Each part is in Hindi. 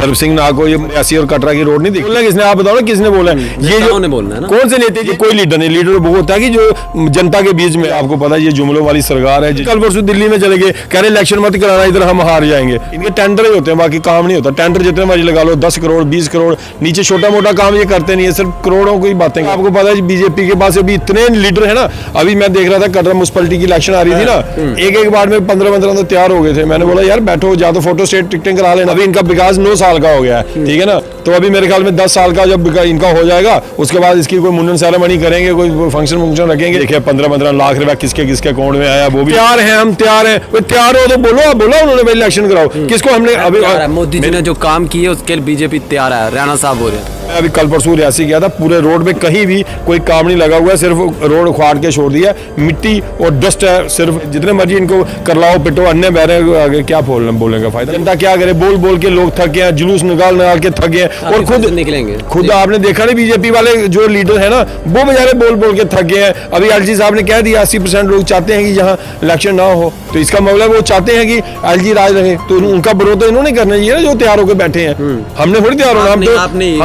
सर्व सिंह नाग को ये रियासी और कटरा की रोड नहीं दिखी किसने, आप बताओ ना किसने बोला ये जो बोलना है ना, कौन से नेता, ये कोई लीडर नहीं, लीडर वो होता है कि जो जनता के बीच में, आपको पता है ये जुमलों वाली सरकार है। कल परसों दिल्ली में चले गए, कह रहे इलेक्शन मत कराना, इधर हम हार जाएंगे। इनके टेंडर ही होते हैं, बाकी काम नहीं होता। टेंडर जितने मर्जी लगा लो, 10 करोड़ 20 करोड़, नीचे छोटा मोटा काम ये करते नहीं है, सिर्फ करोड़ों की बातें। आपको पता है बीजेपी के पास अभी इतने लीडर है ना, अभी मैं देख रहा था कटरा म्युनिसिपैलिटी की इलेक्शन आ रही थी ना, एक बार में 15 तो तैयार हो गए थे। मैंने बोला यार बैठो, जा तो फोटो स्टेट टिकटिंग करा लेना। अभी इनका विकास 9 साल का हो गया है, ठीक है ना, तो अभी मेरे ख्याल में 10 साल का जब इनका हो जाएगा उसके बाद इसकी कोई मुंडन सेरेमनी करेंगे, कोई फंक्शन रखेंगे। देखिए 15 लाख रुपया किसके किसके अकाउंट में आया, वो भी तैयार है, हम तैयार हैं। तैयार हो तो बोलो, बोला उन्होंने इलेक्शन कराओ, किसको हमने अभी मोदी जी ने जो काम किए उसके लिए बीजेपी तैयार है, राणा साहब बोल रहे हैं। मैं अभी कल परसों रियासी गया था, पूरे रोड पे कहीं भी कोई काम नहीं लगा हुआ है, सिर्फ रोड उखाड़ के छोड़ दिया, मिट्टी और डस्ट है। सिर्फ जितने मर्जी इनको कर लाओ पिटो, अन्य बहरे आगे क्या बोलेंगे फायदा। जनता क्या करे, बोल बोल के लोग थक गए, जुलूस निकाल के थक गए, और खुद निकलेंगे। खुद आपने देखा नहीं, बीजेपी वाले जो लीडर है ना, वो बेचारे बोल बोल के थक गए हैं। अभी एलजी साहब ने कह दिया 80% लोग चाहते हैं कि यहाँ इलेक्शन ना हो, तो इसका मतलब वो चाहते हैं कि एलजी राज रहे, तो उनका विरोध तो इन्होंने करना चाहिए ना, जो तैयार होकर बैठे हैं। हमने थोड़ी तैयार होना,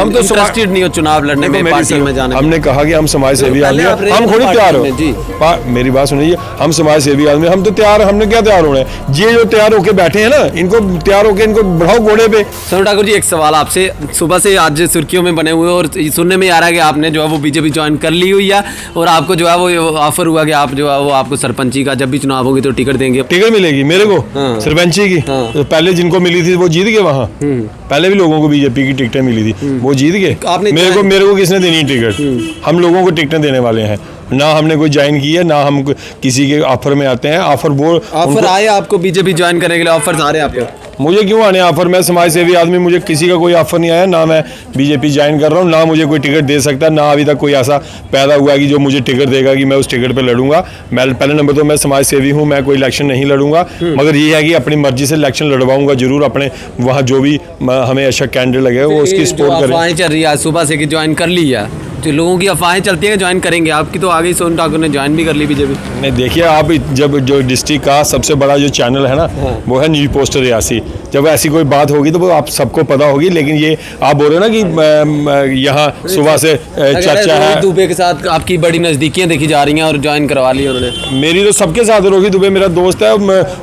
हम तो इंटरेस्टेड नहीं हो चुनाव लड़ने में, पार्टी में जाने। हमने कहा कि हम समाज सेवी आदमी, हम खुद तैयार हो। मेरी बात सुनिए, हम समाज सेवी आदमी, हम तो तैयार, हमने क्या तैयार होना है। ये जो तैयार होके बैठे हैं ना, इनको तैयार होके इनको बढ़ाओ घोड़े पे। सर ठाकुर जी, एक सवाल आपसे, सुबह से आज सुर्खियों में बने हुए और सुनने में आ रहा है कि आपने जो है वो बीजेपी ज्वाइन कर ली हुई है, और आपको जो है वो ऑफर हुआ कि आप जो है वो आपको सरपंची का जब भी चुनाव होगी तो टिकट देंगे। टिकट मिलेगी मेरे को सरपंची की। तो पहले जिनको मिली थी वो जीत गए वहाँ, पहले भी लोगों को बीजेपी की टिकटें मिली थी, वो जीत गए। मेरे को किसने देनी टिकट? हम लोगों को टिकटें देने वाले हैं ना, हमने कोई ज्वाइन की है ना, हम किसी के ऑफर में आते हैं। ऑफर आए आपको बीजेपी ज्वाइन करने के लिए, ऑफर आ रहे हैं आपको? मुझे क्यों आने ऑफर? मैं समाज सेवी आदमी, मुझे किसी का कोई ऑफर नहीं आया, ना मैं बीजेपी ज्वाइन कर रहा हूँ, ना मुझे कोई टिकट दे सकता, ना अभी तक कोई ऐसा पैदा हुआ कि जो मुझे टिकट देगा कि मैं उस टिकट पे लड़ूंगा। मैं पहले नंबर तो मैं समाज सेवी हूँ, मैं कोई इलेक्शन नहीं लड़ूंगा, मगर ये है कि अपनी मर्जी से इलेक्शन लड़वाऊंगा जरूर। अपने वहाँ जो भी हमें अच्छा कैंडिडेट लगेगा वो उसकी सपोर्ट करें। अफवाहें चल रही है सुबह से कि ज्वाइन कर ली है, जो लोगों की अफवाहें चलती है ज्वाइन करेंगे, आपकी तो आगे सोनू ठाकुर ने ज्वाइन भी कर ली बीजेपी। नहीं देखिए, आप जब जो डिस्ट्रिक्ट का सबसे बड़ा जो चैनल है ना, वो है न्यूज़ पोस्टर रियासी, जब ऐसी कोई बात होगी तो वो आप सबको पता होगी। लेकिन ये आप बोल रहे हो ना कि यहाँ सुबह से चर्चा है, दुबे के साथ आपकी बड़ी नज़दीकियाँ देखी जा रही हैं और ज्वाइन करवा ली उन्होंने। मेरी तो सबके साथ रोहित दुबे मेरा दोस्त है,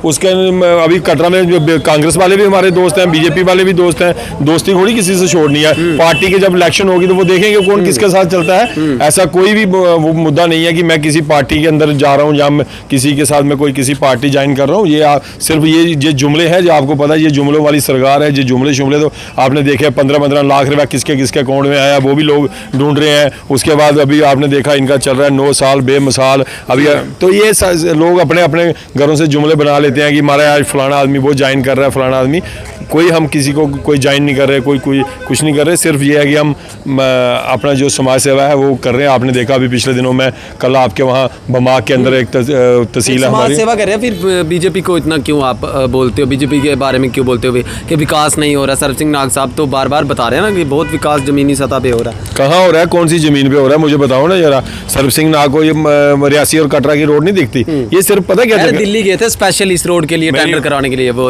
उसके अभी कटरा में कांग्रेस वाले भी हमारे दोस्त हैं, बीजेपी वाले भी दोस्त हैं, दोस्ती थोड़ी किसी से छोड़नी है। पार्टी की जब इलेक्शन होगी तो वो देखेंगे कौन किसके साथ चलता है। ऐसा कोई भी वो मुद्दा नहीं है कि मैं किसी पार्टी के अंदर जा रहा हूँ या किसी के साथ मैं कोई किसी पार्टी ज्वाइन कर रहा हूँ। ये सिर्फ ये जुमले हैं, जो आपको पता है ये जुमलों वाली सरकार है। ये जुमले तो आपने देखे 15 लाख रुपया किसके किसके अकाउंट में आया, वो भी लोग ढूंढ रहे हैं। उसके बाद अभी आपने देखा इनका चल रहा है 9 साल बेमिसाल अभी। तो ये लोग अपने अपने घरों से जुमले बना लेते हैं कि हमारा आज फलाना आदमी वो ज्वाइन कर रहा है, फलाना आदमी। कोई हम किसी को कोई ज्वाइन नहीं कर रहे, कोई कुछ नहीं कर रहे। सिर्फ ये है कि हम अपना जो समाज सेवा है वो कर रहे हैं। आपने देखा अभी पिछले दिनों में कल आपके वहाँ बमाक के अंदर एक तहसील है हमारी, सेवा कर रहे हैं। फिर बीजेपी को इतना क्यों आप बोलते हो, बीजेपी के बारे में क्यों बोलते हो कि विकास नहीं हो रहा? सर्व सिंह नाग साहब तो बार बार बता रहे हैं ना कि बहुत विकास जमीनी सतह पे हो रहा है। कहाँ हो रहा है? कौन सी जमीन पे हो रहा है? मुझे बताओ ना जरा। सर्व सिंह नाग को ये रियासी और कटरा की रोड नहीं दिखती? ये सिर्फ पता क्या है, दिल्ली गए थे स्पेशल इस रोड के लिए टेंडर कराने के लिए। वो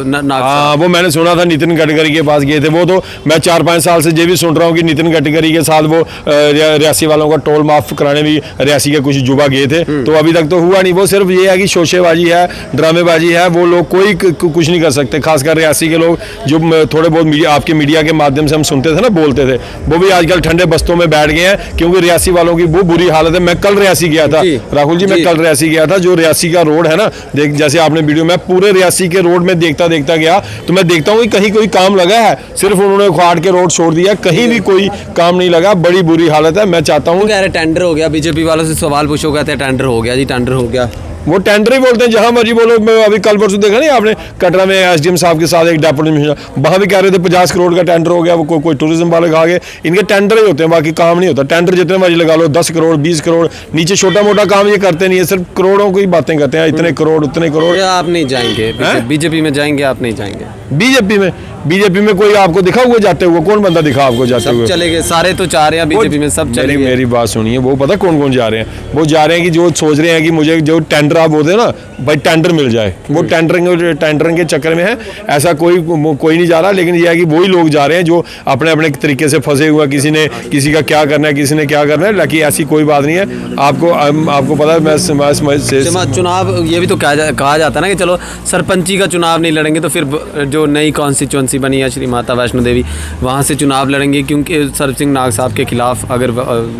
वो मैंने सुना था नितिन गडकरी के पास गए थे। वो तो मैं 4-5 साल से ये भी सुन रहा हूँ कि नितिन गडकरी के साथ वो रियासी वालों का टोल माफ कराने भी रियासी के कुछ युवा गए थे, तो अभी तक तो हुआ नहीं। वो सिर्फ ये है कि शोशेबाजी है, ड्रामेबाजी है। वो लोग कोई कुछ नहीं कर सकते, खासकर रियासी के लोग जो थोड़े बहुत आपके मीडिया के माध्यम से हम सुनते थे ना, बोलते थे, वो भी आजकल ठंडे बस्तों में बैठ गए हैं, क्योंकि रियासी वालों की वो बुरी हालत है। मैं कल रियासी गया था राहुल जी, मैं कल रियासी गया था। जो रियासी का रोड है ना, देख जैसे आपने वीडियो में पूरे रियासी के रोड में देखता गया, तो मैं देखता हूँ कि कहीं कोई काम लगा है, सिर्फ उन्होंने उखाड़ के रोड छोड़ दिया, कहीं भी कोई काम नहीं लगा। बड़ी बुरी हालत है। मैं चाहता हूँ टेंडर हो गया, बीजेपी वालों से सवाल पूछो, कहते हैं टेंडर हो गया जी, टेंडर हो गया। वो टेंडर ही बोलते हैं, जहां मर्जी बोलो। मैं अभी कल परसों देखा नहीं आपने, कटरा में एसडीएम साहब के साथ एक डेप्यूटी मिनिस्टर, वहां भी कह रहे थे 50 करोड़ का टेंडर हो गया। वो कोई टूरिज्म वाले खा गए। इनके टेंडर ही होते हैं, बाकी काम नहीं होता। टेंडर जितने मर्जी लगा लो, 10 करोड़ 20 करोड़, नीचे छोटा मोटा काम ये करते नहीं है, सिर्फ करोड़ों की बातें करते हैं, इतने करोड़ उतने करोड़। आप नहीं जाएंगे बीजेपी में? जाएंगे आप? नहीं जाएंगे? बीजेपी में कोई आपको दिखा हुआ जाते हुए? कौन बंदा दिखा आपको जाते सब हुए? चले गए, सारे तो चाह रहे हैं बीजेपी में, सब चले गए। मेरी बात सुनिए, वो पता कौन कौन जा रहे हैं? वो जा रहे हैं कि जो सोच रहे हैं कि मुझे जो टेंडर आप बोलते हैं ना भाई, टेंडर मिल जाए, वो टेंडरिंग के चक्कर में है। ऐसा कोई नहीं जा रहा, लेकिन यह है कि वही लोग जा रहे हैं जो अपने अपने तरीके से फंसे हुए, किसी का क्या करना है, किसी ने क्या करना है। लेकिन ऐसी कोई बात नहीं है। आपको पता है, मैं चुनाव ये भी तो कहा जाता है ना कि चलो सरपंची का चुनाव नहीं लड़ेंगे तो फिर जो नई कॉन्स्टिट्यूंसी बनी है श्री माता वैष्णो देवी, वहाँ से चुनाव लड़ेंगे, क्योंकि सरब सिंह नाग साहब के खिलाफ अगर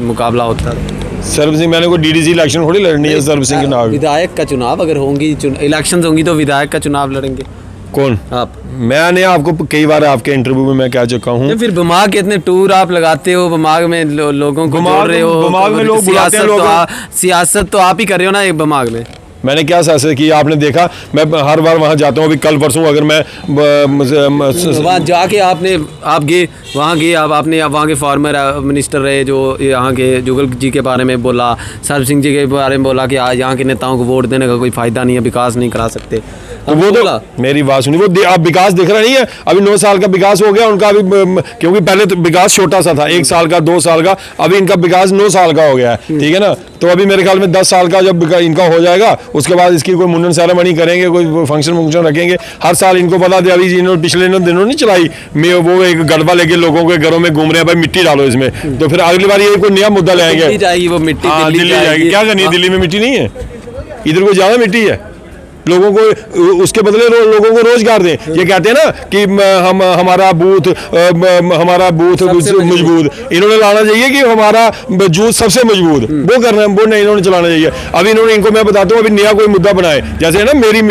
मुकाबला होता है। सरब सिंह, मैंने कोई डीडीसी इलेक्शन थोड़ी लड़नी है सरब सिंह के नाग। विधायक का चुनाव अगर होंगी, इलेक्शन होंगी तो विधायक का चुनाव लड़ेंगे। कौन? आप? मैंने आपको कई बार आपके इंटरव्यू में मैं कह चुका हूँ। फिर बमाग के इतने टूर आप लगाते हो, बमाग में लोगों को जोड़ रहे हो, बमाग में लोग बुलाते हैं। सियासत तो आप ही कर रहे हो ना एक बमाग में। मैंने क्या सियासत की? आपने देखा, मैं हर बार वहाँ जाता हूँ। अभी कल परसों अगर मैं वहाँ जाके आप गए, आपने वहाँ के फॉर्मर मिनिस्टर रहे जो यहाँ के जुगल जी के बारे में बोला, सरब सिंह जी के बारे में बोला कि आज यहाँ के नेताओं को वोट देने का कोई फायदा नहीं है, विकास नहीं करा सकते। तो वो तो मेरी बात सुनी, वो अब विकास दिख रहा नहीं है। अभी 9 साल का विकास हो गया उनका, अभी क्योंकि पहले तो विकास छोटा सा था, 1 साल का, 2 साल का। अभी इनका विकास 9 साल का हो गया है, ठीक है ना। तो अभी मेरे ख्याल में 10 साल का जब इनका हो जाएगा, उसके बाद इसकी कोई मुंडन सेरेमनी करेंगे, कोई फंक्शन रखेंगे हर साल। इनको बता दे, अभी इन्होंने पिछले दिनों नहीं चलाई, मैं वो एक गड़बा लेके लोगों के घरों में घूम रहे हैं, भाई मिट्टी डालो इसमें। तो फिर अगली बार ये कोई नया मुद्दा ले आएंगे, जाएगी वो मिट्टी, दिल्ली जाएगी। क्या करनी है? दिल्ली में मिट्टी नहीं है, इधर को ज्यादा मिट्टी है। लोगों को उसके बदले लोगों को रोजगार दें। ये कहते हैं ना कि हमारा बूथ मजबूत, इन्होंने लाना चाहिए कि हमारा जूथ सबसे मजबूत, वो करना है, वो नहीं इन्होंने चलाना चाहिए। अभी इनको मैं बताता हूँ, अभी नया कोई मुद्दा बनाए, जैसे है ना मेरी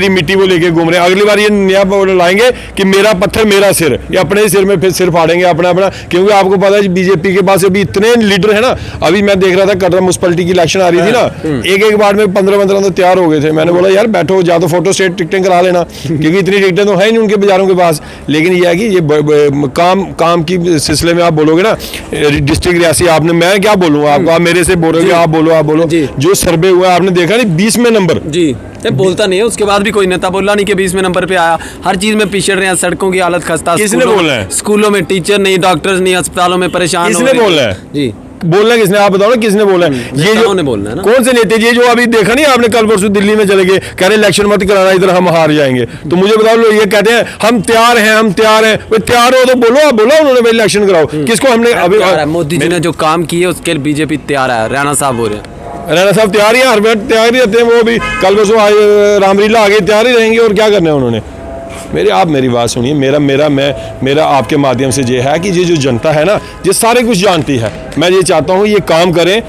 मिट्टी वो लेके घूम रहे हैं। अगली बार ये नया लाएंगे कि मेरा पत्थर मेरा सिर, ये अपने ही सिर में फिर सिर फाड़ेंगे अपना। क्योंकि आपको पता है बीजेपी के पास अभी इतने लीडर है ना। अभी मैं देख रहा था कटरा म्युनिसिपैलिटी की इलेक्शन आ रही थी ना, एक बार में 15 तो तैयार हो गए थे। मैंने बोला यार बैठो, जा तो फोटो स्टेट टिकटें करा लेना, क्योंकि इतनी टिकटें तो है नहीं उनके बाजारों के पास। लेकिन यह है कि ये काम की सिलसिले में आप बोलोगे ना, डिस्ट्रिक्ट रियासी, आपने, मैं क्या बोलूँ आपको, आप मेरे से बोलोगे, आप बोलो जो सर्वे हुआ आपने देखा नहीं, 20वें नंबर जी बोलता नहीं है। उसके बाद भी कोई नेता बोला नहीं कि 20वें नंबर पे आया। हर चीज में पिछड़ रहे हैं, सड़कों की हालत खस्ता, किसने बोला है? स्कूलों में टीचर नहीं, डॉक्टर्स नहीं, अस्पतालों में परेशान, किसने बोला है? जी बोलना किसने? आप बताओ ना किसने बोला है? ये जो बोलना है ना, कौन से नेता? ये जो अभी देखा नहीं आपने, कल परसों दिल्ली में चले गए, कह रहे इलेक्शन मत कराना, इधर हम हार जाएंगे। तो मुझे बताओ, लोग ये कहते हैं हम तैयार हैं। तैयार हो तो बोलो, आप बोलो उन्होंने भाई इलेक्शन कराओ। किसको? हमने अभी मोदी जी ने जो काम किए उसके लिए बीजेपी तैयार है। राणा साहब बोल रहे हैं, राणा साहब तैयार ही, हर वक्त तैयार ही रहते हैं। वो भी कल परसों रामलीला आगे तैयार ही रहेंगे। और क्या करना है उन्होंने? मेरी बात सुनिए, मेरा आपके माध्यम से ये है कि ये जो जनता है ना, ये सारे कुछ जानती है। मैं ये चाहता हूँ ये काम करें,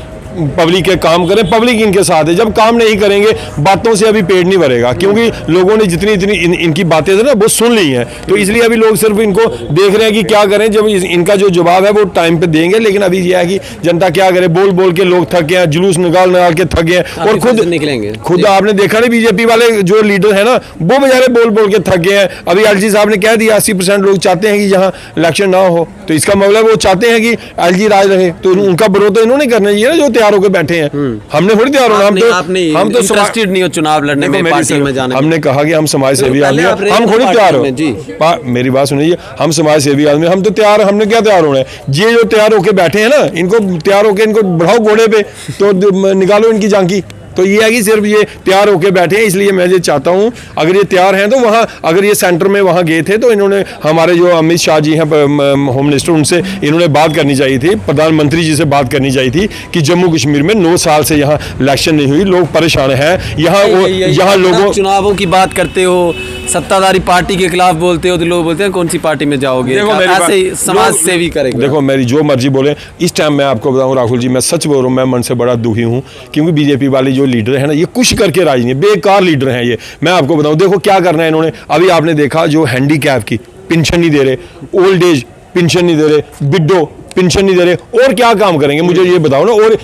पब्लिक के काम करें, पब्लिक इनके साथ है। जब काम नहीं करेंगे, बातों से अभी पेट नहीं भरेगा, क्योंकि लोगों ने जितनी इनकी बातें थी ना वो सुन ली हैं। तो इसलिए अभी लोग सिर्फ इनको देख रहे हैं कि क्या करें। जब इनका जो जवाब है वो टाइम पे देंगे। लेकिन अभी यह है कि जनता क्या करे, बोल के लोग थक गए हैं, जुलूस निकाल के थक गए हैं। और खुद आपने देखा नहीं, बीजेपी वाले जो लीडर है ना, वो बेचारे बोल के थक गए हैं। अभी एलजी साहब ने कह दिया 80% लोग चाहते हैं कि यहाँ इलेक्शन ना हो। तो इसका मतलब वो चाहते हैं कि एलजी राज रहे। तो उनका विरोध तो इन्होंने करना चाहिए ना, जो तैयार होकर बैठे हैं। हमने थोड़ी तैयार होना, हम तो इंटरेस्टेड नहीं हो चुनाव लड़ने में, पार्टी में जाने। हमने कहा कि हम समाज सेवी आदमी, हम खुद तैयार हो। मेरी बात सुनिए, हम समाज सेवी आदमी, हम तो तैयार। हमने क्या तैयार होना है? ये जो तैयार होके बैठे हैं ना, इनको तैयार होके इनको बढ़ाओ घोड़े पे, तो निकालो इनकी झांकी। तो ये है कि सिर्फ ये तैयार होके बैठे हैं। इसलिए मैं ये चाहता हूं, अगर ये तैयार हैं तो वहाँ, अगर ये सेंटर में वहाँ गए थे तो इन्होंने, हमारे जो अमित शाह जी हैं होम मिनिस्टर, उनसे इन्होंने बात करनी चाहिए थी, प्रधानमंत्री जी से बात करनी चाहिए थी कि जम्मू कश्मीर में 9 साल से यहाँ इलेक्शन नहीं हुई, लोग परेशान हैं। यहाँ लोगों, चुनावों की बात करते हो, सत्ताधारी पार्टी के खिलाफ बोलते हो, तो लोग बोलते हैं कौन सी पार्टी में जाओगे, ऐसे ही समाज सेवी करेंगे। देखो मेरी जो मर्जी बोले, इस टाइम मैं आपको बताऊं राहुल जी, मैं सच बोल रहा हूँ, मैं मन से बड़ा दुखी हूँ। क्योंकि बीजेपी वाले जो लीडर है ना, ये कुछ करके राजी नहीं, बेकार लीडर हैं ये। मैं आपको बताऊं, देखो क्या करना है इन्होंने। अभी आपने देखा जो हैंडीकैप की पेंशन नहीं दे रहे, ओल्ड एज पेंशन नहीं दे रहे, बिड्डो पेंशन नहीं दे रहे, और क्या काम करेंगे मुझे ये बताओ ना। और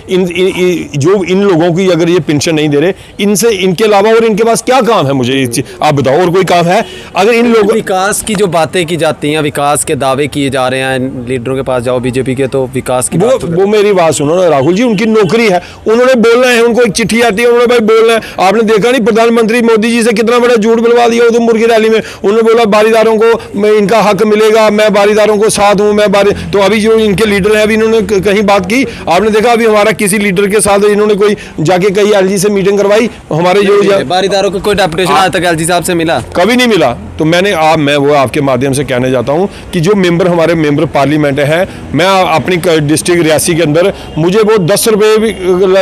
जो इन लोगों की अगर ये पेंशन नहीं दे रहे, इनसे इनके अलावा और इनके पास क्या काम है, मुझे आप बताओ, और कोई काम है? अगर इन लोगों विकास की जो बातें की जाती हैं, विकास के दावे किए जा रहे हैं, लीडरों के पास जाओ बीजेपी के, तो विकास की बात वो मेरी बात सुनो ना राहुल जी, उनकी नौकरी है, उन्होंने बोलना है, उनको एक चिट्ठी आती है, उन्होंने भाई बोलना है। आपने देखा नहीं प्रधानमंत्री मोदी जी से कितना बड़ा झूठ बुलवा दिया उधमपुर की रैली में। उन्होंने बोला बारीदारों को इनका हक मिलेगा, मैं बारीदारों को साथ हूं, मैं बारी। तो अभी जो इनके लीडर हैं, अभी इन्होंने कहीं बात की? आपने देखा अभी हमारा किसी लीडर के साथ इन्होंने कोई जाके कहीं एलजी से मीटिंग करवाई? हमारे जो बारीदारों को कोई डेपुटेशन आज तक एलजी साहब से मिला? कभी नहीं मिला। तो मैं वो आपके माध्यम से कहने जाता हूं कि जो हमारे मेंबर पार्लियामेंट है, मैं अपनी डिस्ट्रिक्ट रियासी के अंदर, मुझे वो 10 रुपए भी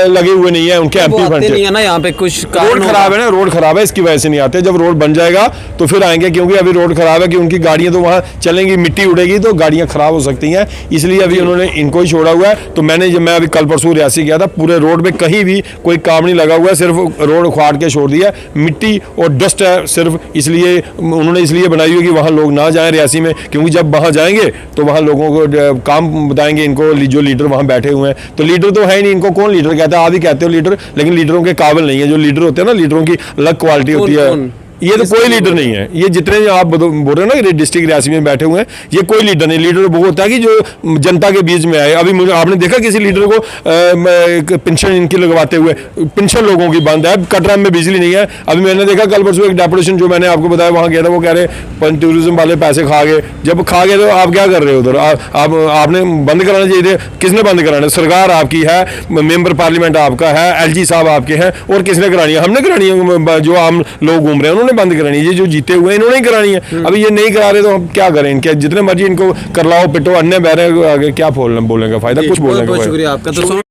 लगे हुए नहीं है उनके एमपी फंड से। नहीं है ना, यहाँ पे कुछ रोड खराब है ना, रोड खराब है, इसकी वजह से नहीं आते। जब रोड बन जाएगा तो फिर आएंगे, क्योंकि अभी रोड खराब है कि उनकी गाड़ियां तो वहां चलेंगी, मिट्टी उड़ेगी तो गाड़ियां खराब हो सकती हैं, इसलिए अभी उन्होंने इनको ही छोड़ा हुआ है। तो मैं अभी कल परसों रियासी गया था, पूरे रोड पे कहीं भी कोई काम नहीं लगा हुआ है, सिर्फ रोड उखाड़ के छोड़ दिया, मिट्टी और डस्ट है सिर्फ। इसलिए उन्होंने इसलिए बनाई हुई कि वहां लोग ना जाएं रियासी में, क्योंकि जब वहां जाएंगे तो वहां लोगों को काम बताएंगे इनको, जो लीडर वहां बैठे हुए हैं। तो लीडर तो है ही नहीं, इनको कौन लीडर कहता है? आप ही कहते हो लीडर, लेकिन लीडरों के काबिल नहीं है। जो लीडर होते हैं ना, लीडरों की अलग क्वालिटी होती है। ये तो कोई लीडर नहीं है। ये जितने आप बोल रहे हो ना डिस्ट्रिक्ट रियासी में बैठे हुए हैं, ये कोई लीडर नहीं। लीडर वो होता है कि जो जनता के बीच में आए। अभी मुझे आपने देखा किसी लीडर को पेंशन इनकी लगवाते हुए? पेंशन लोगों की बंद है, कटरा में बिजली नहीं है। अभी मैंने देखा कल परसों एक डेपुटेशन जो मैंने आपको बताया वहाँ गया था, वो कह रहे टूरिज्म वाले पैसे खा गए। जब खा गए तो आप क्या कर रहे हो उधर? आपने बंद कराना चाहिए थे। किसने बंद कराना? सरकार आपकी है, मेंबर पार्लियामेंट आपका है, एलजी साहब आपके हैं, और किसने करानी है? हमने करानी है। जो आम लोग घूम रहे हैं उन्होंने बंद करानी है। ये जो जीते हुए हैं इन्होंने ही करानी है। अभी ये नहीं करा रहे तो हम क्या करें? इनके जितने मर्जी इनको कर लाओ, पिटो, अन्य बहरे, आगे क्या बोलने का फायदा? कुछ बोलने का फायदा। शुक्रिया आपका। तो